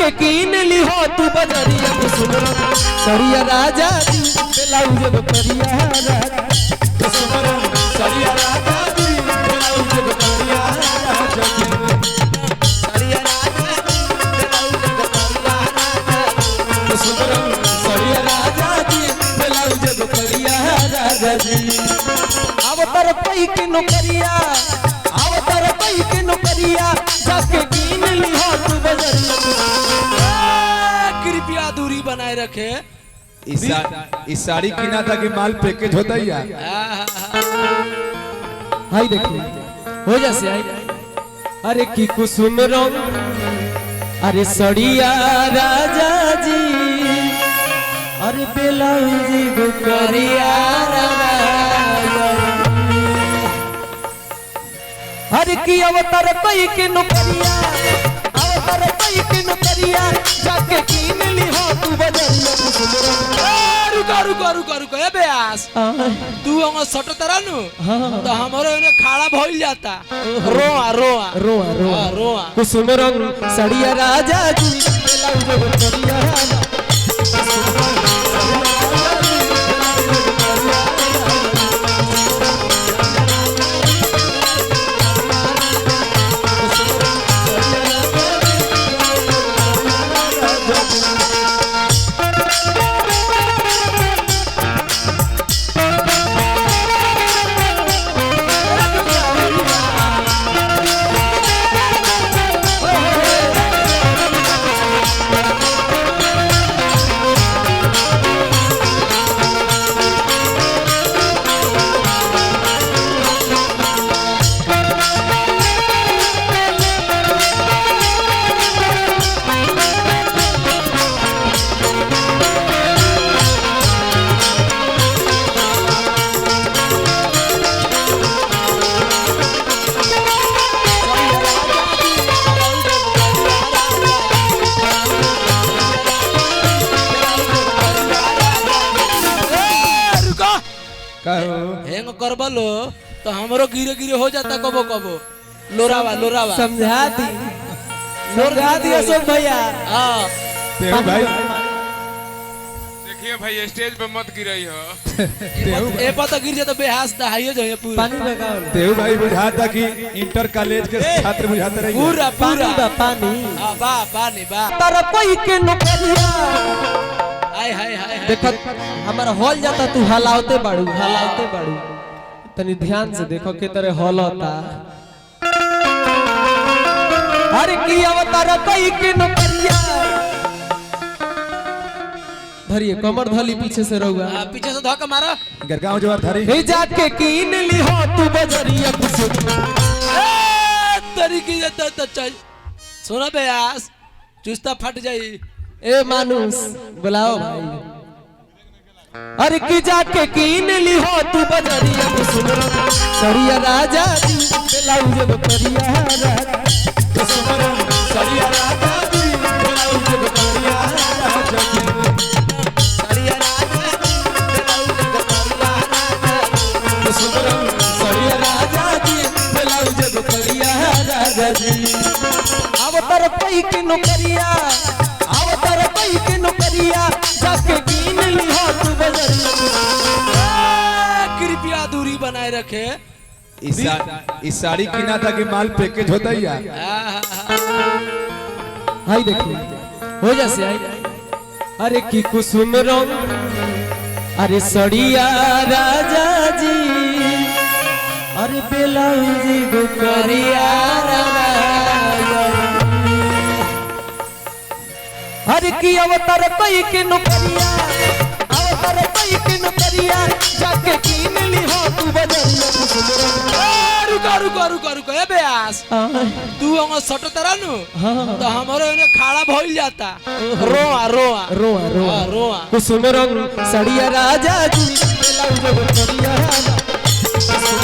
जाके कीन ली हो तू बजरिया कुसुमरंग सड़िया राजा जी ब्लाउज करिया राजा कुसुमरंग सड़िया राजा जी ब्लाउज करिया राजा सड़िया राजा ब्लाउज करिया राजा कुसुमरंग सड़िया राजा जी ब्लाउज करिया राजा जी अवतार पई के नौकरिया अवतार पई के नौकरिया जाके कीन ली हो तू बजरिया कृपया दूरी बनाए रखे। इस साड़ी किना था कि माल पैकेज होता ही यार। हाय देखिए हो जैसे आई अरे की कुसुम रंग अरे सड़िया राजा जी अरे ब्लाउज करिया अरे की अवतार पई के नौकरिया अवतार पई के नौकरिया जाके कीन ली हो तू बजरिया कुसुम रंग रुको ए बेयास तू अंग सट तरह नु तो हमरो ने खाड़ा भइल जाता रोआ रोआ रोआ रोआ रोआ कुसुम रंग सड़िया राजा जी ब्लाउज करिया राजा हेंग करबलो तो हमरो गिरे गिरे हो जाता कबो कबो लोरावा समझा दिया सब भैया हां भाई देखिए भाई स्टेज पे मत गिरई हो ए पता गिर जाता बेहास दहाइयो जो पूरा पानी लगाओ देव भाई बुझाता कि इंटर कॉलेज के छात्र बुझाते रहे पूरा पानी हां बा पानी बा तारा कोई के नौकरिया हाय हाय हाय देखो हमारा हॉल जाता तू हलावते बाड़ू तनी ध्यान से देखो के तरह हॉल होता अरे की अवतार कोई के नौकरिया धरिए कमर धली पीछे से रहुआ पीछे से धक्का मारो गरगांव जवार धारी हे जाके कीन ली हो तू बजरिया कुसुम ए तरीके तो चल सुना बेयास चुस्ता फट जाई ए मानुस बुलाओ भाई अरे की जाके कीन ली हो तू बजरिया कुसुम रंग सड़िया राजा जी ब्लाउज करिया राजा कुसुम रंग सड़िया राजा जी ब्लाउज करिया राजा सड़िया राजा जी ब्लाउज करिया राजा कुसुम रंग सड़िया राजा जी ब्लाउज करिया राजा जी अवतार पई के नौकरिया अवतार पई के नौकरिया जाके कीन ली हो तू बजरिया कृपया दूरी बनाए रखे। इस साड़ी किना था कि माल पैकेज होता ही यार। हाय देखिए हो जैसे आई अरे की कुसुम रंग अरे सड़िया राजा जी अरे ब्लाउज करिया राजा हर की अवतार पई के नौकरिया अवतार पई के नौकरिया जाके कीन ली हो तू बजरिया कुसुम रुको ए बेयास तू अंग सट तरह नु तो हमरो ने खाड़ा भइल जाता रोआ रोआ रोआ रोआ रोआ कुसुम रंग सड़िया राजा जी ब्लाउज करिया राजा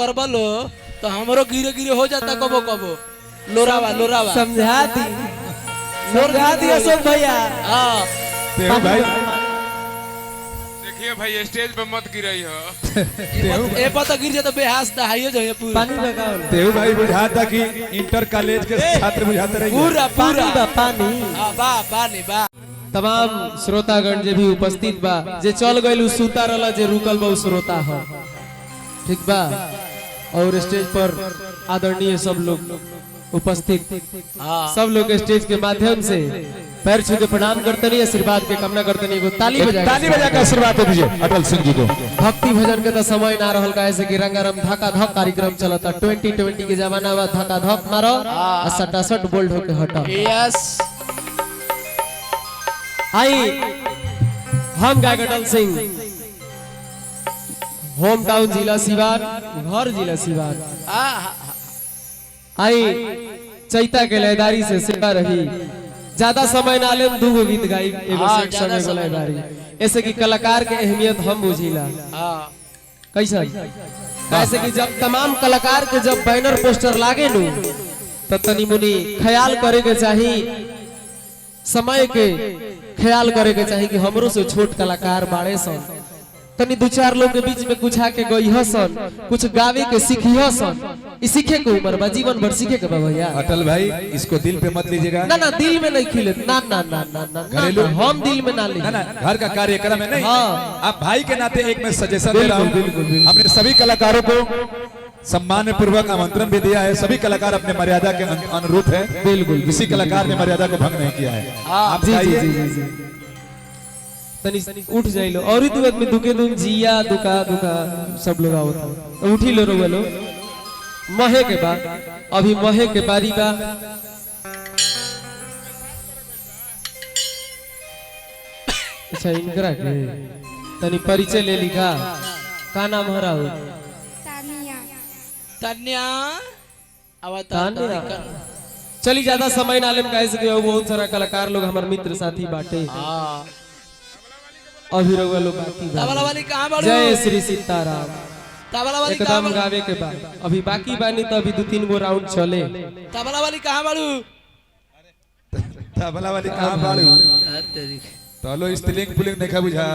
करबो लो तो हमरो गिरे गिरे हो जाता कबो कबो लोरावा समझा दिया सब भैया। हाँ तेहू भाई देखिए भाई स्टेज पे मत गिरई हो। ए पता गिर जाए तो बेहास दहाइयो जाए पूरा पानी लगाओ ना। तेहू भाई बुझाता कि इंटर कॉलेज के छात्र बुझाते रहे पूरा पानी बा पानी। हाँ बा पानी बा। तमाम श्रोतागण जे भी उपस्थित बा, जे चल गइल सुता रहला, जे रुकल बा उ श्रोता ह, ठीक बा। और स्टेज पर आदरणीय सब लोग उपस्थित, हाँ सब लोग स्टेज के माध्यम से पैर छू के प्रणाम करते नहीं, आशीर्वाद के कामना करते नहीं। ताली बजा के आशीर्वाद दे दीजिए अटल सिंह जी को। भक्ति भजन के तो समय ना रहल, कैसे कि रंगारम धका धक कार्यक्रम चलता। 2020 के जमाना बा, धका धक मारो और सटासट बोल्ड होके हटो। यस आई हम गायक अटल सिंह, होम टाउन जिला सिवान, घर जिला सिवान। आई चैता के लयदारी से सेवा रही, ज्यादा समय ना ले, दूगो गीत गाई, एगो हाँ, सेट ज्यादा संग एगो समय लयदारी। ऐसे कि कलाकार के अहमियत हम बुझिला हाँ कैसा, कैसे कि जब तमाम कलाकार के जब बैनर पोस्टर लागे नु तो तनी मुनी ख्याल करे के चाहिए, समय के ख्याल करे के चाहिए कि हमरो से छोट कलाकार बाड़े सन, तनी दो चार लोग के बीच में कुछ आके गई हसन, कुछ गावे के सीखी हसन। ई सीखे के उम्र बा, जीवन भर सीखे के बा भैया। अटल भाई इसको दिल पे मत लीजिएगा। ना ना दिल में नहीं खिले, ना ना ना ना ना घरेलू हम दिल में ना ले। ना ना घर का कार्यक्रम है नहीं। हाँ। आप भाई के नाते एक मैं सजेशन दे रहा हूँ। हमने सभी कलाकारों को सम्मान पूर्वक आमंत्रण भी दिया है। सभी कलाकार अपने मर्यादा के अनुरूप है। बिल्कुल किसी कलाकार ने मर्यादा को भंग नहीं किया है। आप जी जी बताइए। जी जी तनी उठ जाइलो और ही दू आदमी दुके दुन जिया दुका दुका सब लोग आवत हो, उठी लो रो लो। महे के बाद अभी महे के बारी बा। अच्छा इनकरा के तनी परिचय ले लिखा, का नाम हरा हो? तन्या तान्या। चली ज्यादा समय ना लेम, काहे से कि बहुत सारा कलाकार लोग हमार मित्र साथी बाटे। हाँ अभी रउआ लोग बाकी बा। तबला वाली कहाँ बाड़ू? जय श्री सीताराम। तबला वाली कहाँ एकदम बाड़ू? गावे के बाद अभी बाकी बानी तो अभी 2-3 गो राउंड चले। तबला वाली कहाँ बाड़ू? तबला वाली कहाँ बाड़ू? तलो स्त्रीलिंग पुलिंग देखा बुझा।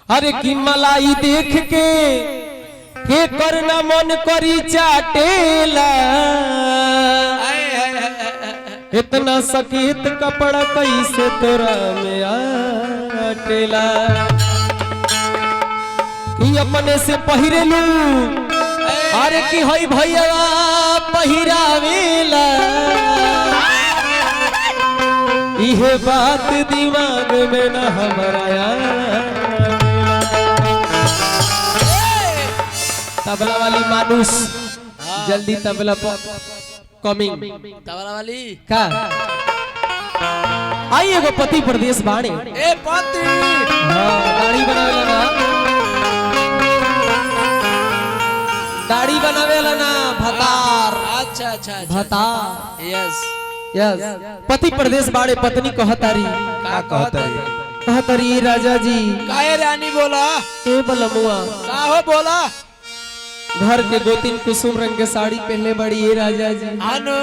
अरे की मलाई देख के करना मन करी चाटेला, इतना सकेत कपड़ा कैसे तोरा में आटेला। कि अपने से पहिरेलू, अरे की हई भैया पहिरावेला, इहे बात दिमाग में न हमारा आवेला। तबला वाली मानुष जल्दी तबला कमिंग। तबला वाली का आई एगो पति प्रदेश बाणी। ए पति हाँ दाढ़ी बनावेला ना, दाढ़ी बनावेला ना भतार। अच्छा अच्छा अच्छा भतार यस यस पति प्रदेश बाड़े, पत्नी कहतारी का कहता कहतारी राजा जी काहे रानी बोला ए बलमुआ, का हो बोला घर के गोतिन कुसुम रंग के साड़ी पहनले बड़ी ए राजा जी, अनु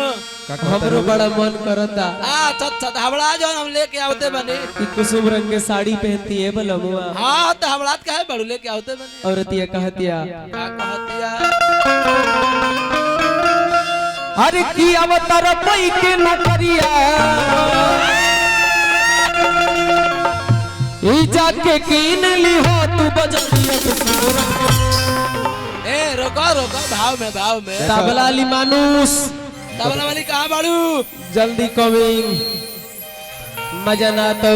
हमरो बड़ा मन करता आ तत हबड़ा जो हम लेके आवते बने। कि कुसुम रंग के साड़ी पहनती है बलमुआ। हां तो हबड़ात काहे बड़ू लेके आवते बने। औरतिया कहतिया का कहतिया अरे की अवतार पई के नौकरिया, ई जाके कीन ली हो तू बजरिया कुसुम रंग। ए रोको रोको भाव में तबला वाली मानुष, तबला वाली कहाँ बाड़ू? जल्दी कमिंग, मजा ना तो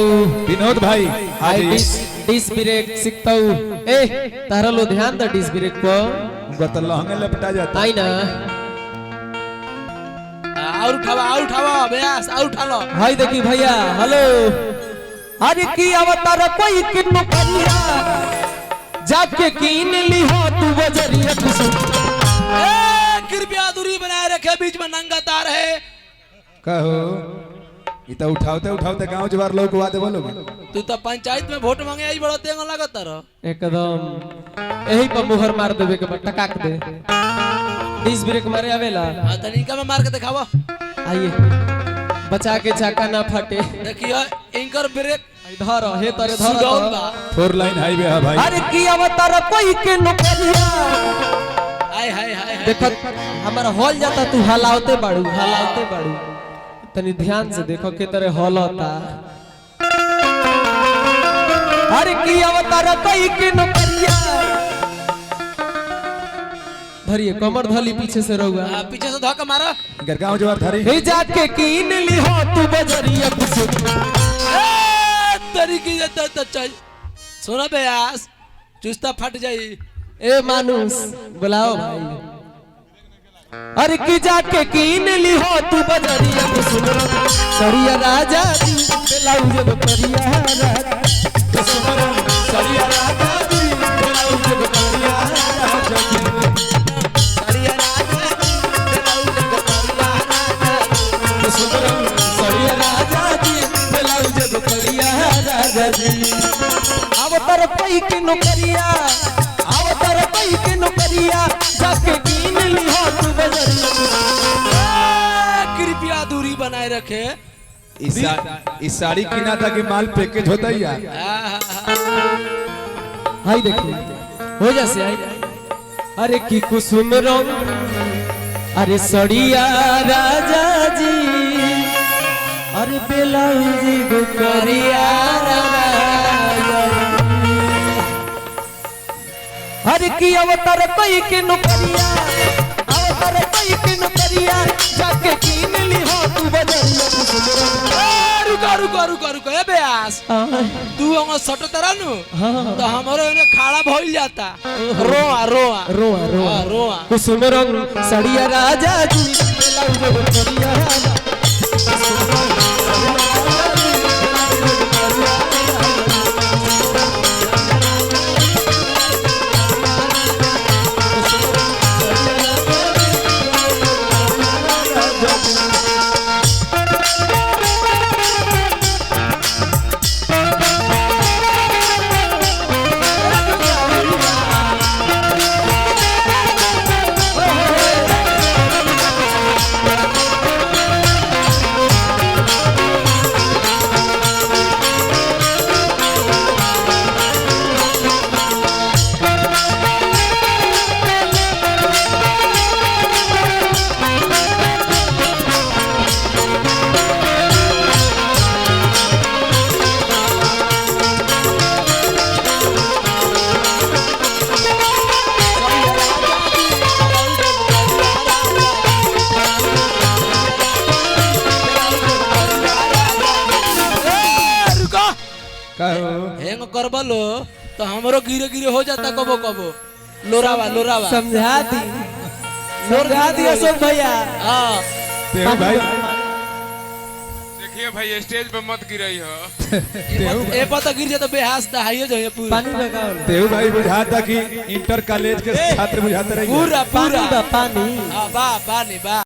विनोद भाई आज डिस ब्रेक सीखता ए तारा लो ध्यान दे डिस ब्रेक को गतल लहंगे लपटा जाता आई ना। और उठावा बेस और उठा लो। हाय देखी भैया हेलो। अरे की अवतार कोई के नौकरिया, जाके कीन ली हो तू बजरिया कुसुम। ए कृपया दूरी बनाए रखे, बीच में नंगा तार है। कहो इतना उठाते उठाते गांव जवार लोग को आते बोलो तू तो पंचायत में वोट मांगे आई बड़ा तेंग लगत रह एकदम यही पर मुहर मार देवे के टकाक दे 20 ब्रेक मारे आवेला तनिका में मार के दिखावा आइए बचा के चाका ना फटे देखियो इनकर ब्रेक धर हे तरे धर सुडौल बा 4 लाइन हाईवे है भाई अरे की अवतार कोई के नौकरिया हाय हाय हाय देखो हमारा हॉल जाता तू हलावते बाड़ू तनी ध्यान से देखो के तरह हॉल होता अरे की अवतार कोई के नौकरिया धरिए कमर धली पीछे से रहुआ पीछे से धक्का मारो इनकर गांव जवार थारी हे जाके कीन ली हो तू बजरिया तरीके से तो चल सुना बेयास चुस्ता फट जाई ए मानुस बुलाओ भाई अरे की जाके कीन ली हो तू बजरिया सरिया राजा जी ब्लाउज बकरिया राजा सरिया राजा जी ब्लाउज बकरिया राजा सरिया राजा जी ब्लाउज बकरिया राजा सरिया राजा जी ब्लाउज बकरिया राजा जी अवतार कोई के नौकरिया जाके कीन ली हो तू बजरिया कृपया दूरी बनाए रखे इस साड़ी की ना था कि माल पैकेज होता ही यार हाय देखिए हो जैसे आई अरे की कुसुम रंग अरे सड़िया राजा जी अरे ब्लाउज बकरिया राजा हर की अवतार कोई के नौकरिया जाके कीन ली हो तू बजरिया रुको ए बेयास तू अंग सट तरह नु तो हमरो ने खाड़ा भइल जाता रोआ कुसुम रंग सड़िया राजा जी ब्लाउज बकरिया हेंग करबलो तो हमरो गिरे हो जाता कबो लोरावा समझा दी अशोक भैया हां तेरे भाई देखिए भाई स्टेज पे मत गिरई हो ए पता गिर जाता बेहास दहाइए जो पूरा पानी लगाओ देव भाई बुझाता कि इंटर कॉलेज के छात्र बुझाते रहे पूरा पानी हां बा पानी बा